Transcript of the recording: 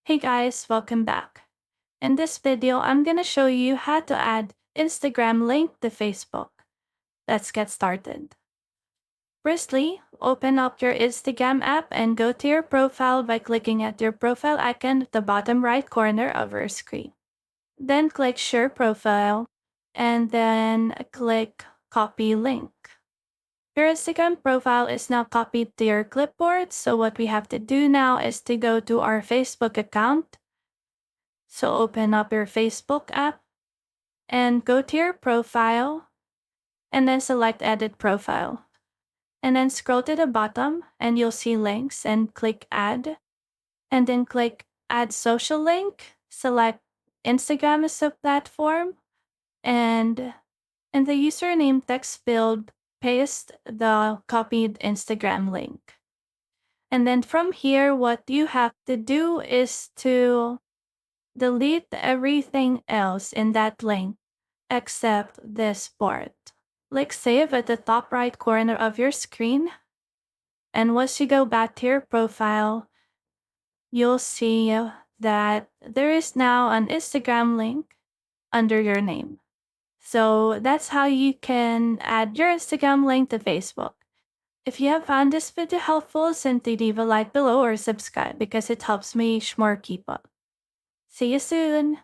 Hey guys, welcome back. In this video, I'm gonna show you how to add Instagram link to Facebook. Let's get started. Firstly, open up your Instagram app and go to your profile by clicking at your profile icon at the bottom right corner of your screen. Then click Share Profile and then click Copy Link. Your Instagram profile is now copied to your clipboard, so what we have to do now is to go to our Facebook account. So open up your Facebook app and go to your profile and then select Edit Profile. And then scroll to the bottom and you'll see links and click Add. And then click Add Social Link. Select Instagram as a platform. And in the username text field, paste the copied Instagram link. And then from here, what you have to do is to delete everything else in that link except this part. Click Save at the top right corner of your screen. And once you go back to your profile, you'll see that there is now an Instagram link under your name. So that's how you can add your Instagram link to Facebook. If you have found this video helpful, simply leave a like below or subscribe because it helps me reach more people. See you soon!